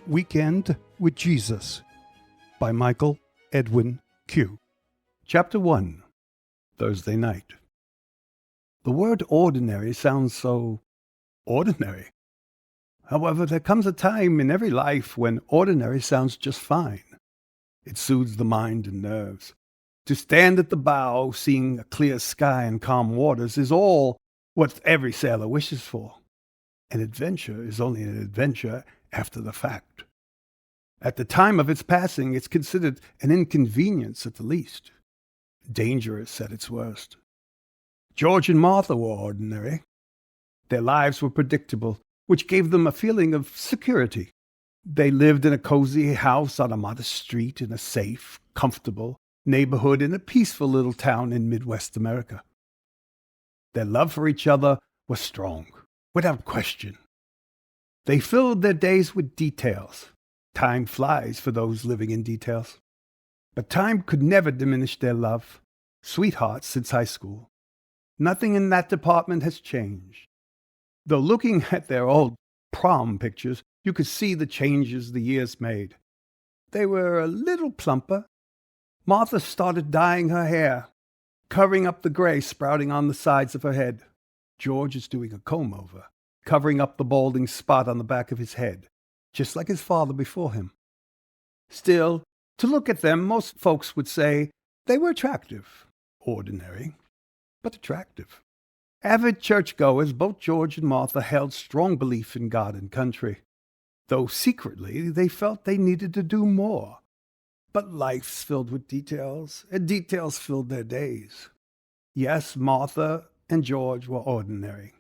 Weekend with Jesus by Michael Edwin Q. Chapter 1, Thursday Night. The word ordinary sounds so ordinary. However, there comes a time in every life when ordinary sounds just fine. It soothes the mind and nerves. To stand at the bow, seeing a clear sky and calm waters, is all what every sailor wishes for. An adventure is only an adventure after the fact. At the time of its passing, it's considered an inconvenience at the least, dangerous at its worst. George and Martha were ordinary. Their lives were predictable, which gave them a feeling of security. They lived in a cozy house on a modest street in a safe, comfortable neighborhood in a peaceful little town in Midwest America. Their love for each other was strong, without question. They filled their days with details. Time flies for those living in details. But time could never diminish their love. Sweethearts since high school. Nothing in that department has changed. Though looking at their old prom pictures, you could see the changes the years made. They were a little plumper. Martha started dyeing her hair, covering up the gray sprouting on the sides of her head. George is doing a comb-over, covering up the balding spot on the back of his head, just like his father before him. Still, to look at them, most folks would say they were attractive. Ordinary, but attractive. Avid churchgoers, both George and Martha held strong belief in God and country, though secretly they felt they needed to do more. But life's filled with details, and details filled their days. Yes, Martha and George were ordinary.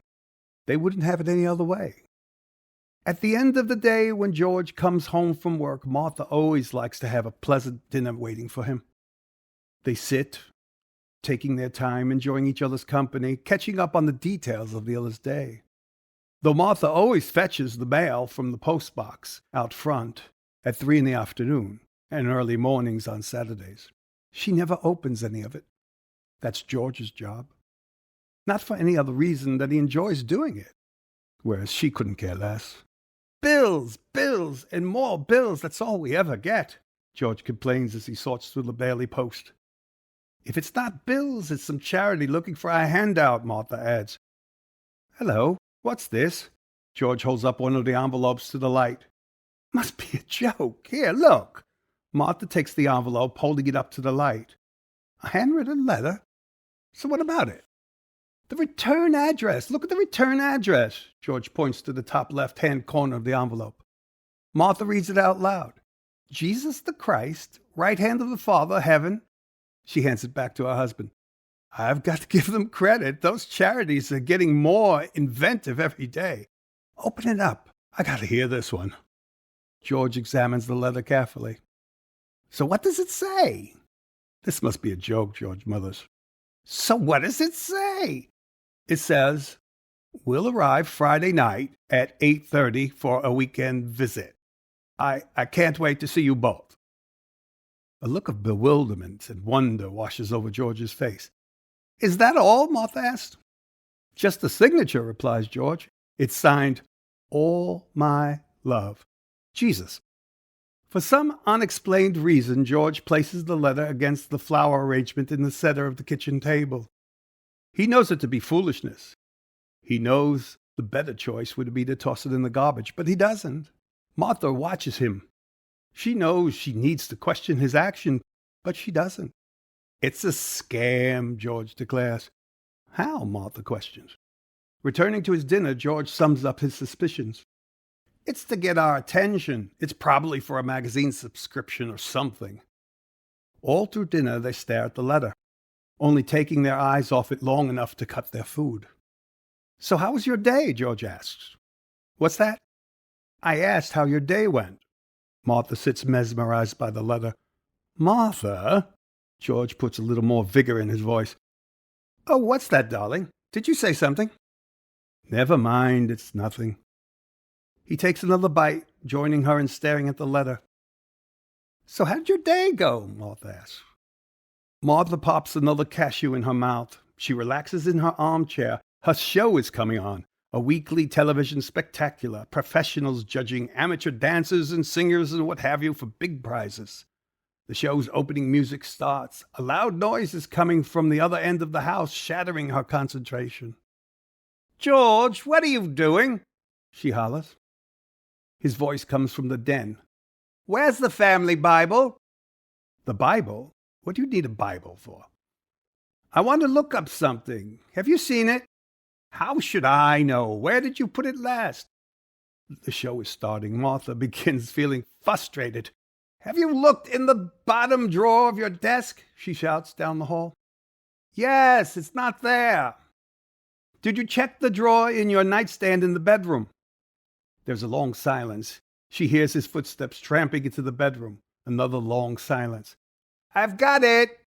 They wouldn't have it any other way. At the end of the day, when George comes home from work, Martha always likes to have a pleasant dinner waiting for him. They sit, taking their time, enjoying each other's company, catching up on the details of the other's day. Though Martha always fetches the mail from the postbox out front at 3 p.m. and early mornings on Saturdays, she never opens any of it. That's George's job. Not for any other reason than he enjoys doing it, whereas she couldn't care less. Bills, bills, and more bills, that's all we ever get, George complains as he sorts through the Bailey Post. If it's not bills, it's some charity looking for a handout, Martha adds. Hello, what's this? George holds up one of the envelopes to the light. Must be a joke. Here, look. Martha takes the envelope, holding it up to the light. A handwritten letter? So what about it? The return address. Look at the return address. George points to the top left-hand corner of the envelope. Martha reads it out loud. Jesus the Christ, right hand of the Father, heaven. She hands it back to her husband. I've got to give them credit. Those charities are getting more inventive every day. Open it up. I got to hear this one. George examines the letter carefully. So what does it say? This must be a joke, George mutters. So what does it say? It says, we'll arrive Friday night at 8:30 for a weekend visit. I can't wait to see you both. A look of bewilderment and wonder washes over George's face. Is that all? Martha asked. Just the signature, replies George. It's signed, All My Love, Jesus. For some unexplained reason, George places the letter against the flower arrangement in the center of the kitchen table. He knows it to be foolishness. He knows the better choice would be to toss it in the garbage, but he doesn't. Martha watches him. She knows she needs to question his action, but she doesn't. It's a scam, George declares. How? Martha questions. Returning to his dinner, George sums up his suspicions. It's to get our attention. It's probably for a magazine subscription or something. All through dinner, they stare at the letter, only taking their eyes off it long enough to cut their food. So how was your day? George asks. What's that? I asked how your day went. Martha sits mesmerized by the letter. Martha? George puts a little more vigor in his voice. Oh, what's that, darling? Did you say something? Never mind, it's nothing. He takes another bite, joining her in staring at the letter. So how did your day go? Martha asks. Martha pops another cashew in her mouth. She relaxes in her armchair. Her show is coming on. A weekly television spectacular, professionals judging amateur dancers and singers and what have you for big prizes. The show's opening music starts. A loud noise is coming from the other end of the house, shattering her concentration. "George, what are you doing?" she hollers. His voice comes from the den. "Where's the family Bible?" "The Bible? What do you need a Bible for?" "I want to look up something. Have you seen it?" "How should I know? Where did you put it last?" The show is starting. Martha begins feeling frustrated. "Have you looked in the bottom drawer of your desk?" she shouts down the hall. "Yes, it's not there." "Did you check the drawer in your nightstand in the bedroom?" There's a long silence. She hears his footsteps tramping into the bedroom. Another long silence. "I've got it!"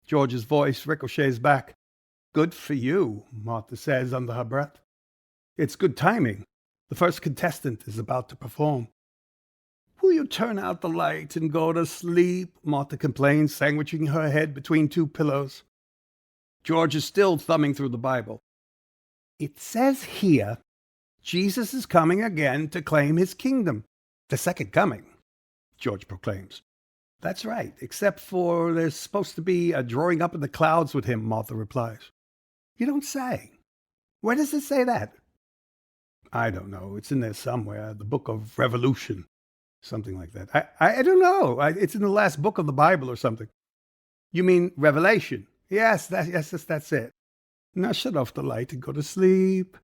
George's voice ricochets back. "Good for you," Martha says under her breath. It's good timing. The first contestant is about to perform. "Will you turn out the light and go to sleep?" Martha complains, sandwiching her head between two pillows. George is still thumbing through the Bible. "It says here, Jesus is coming again to claim his kingdom. The second coming," George proclaims. "That's right, except for there's supposed to be a drawing up in the clouds with him," Martha replies. "You don't say. Where does it say that?" "I don't know. It's in there somewhere. The book of Revolution. Something like that. I don't know. It's in the last book of the Bible or something." "You mean Revelation?" Yes, that's it." "Now shut off the light and go to sleep."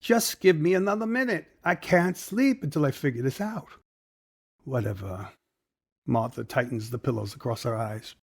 "Just give me another minute. I can't sleep until I figure this out." "Whatever." Martha tightens the pillows across her eyes.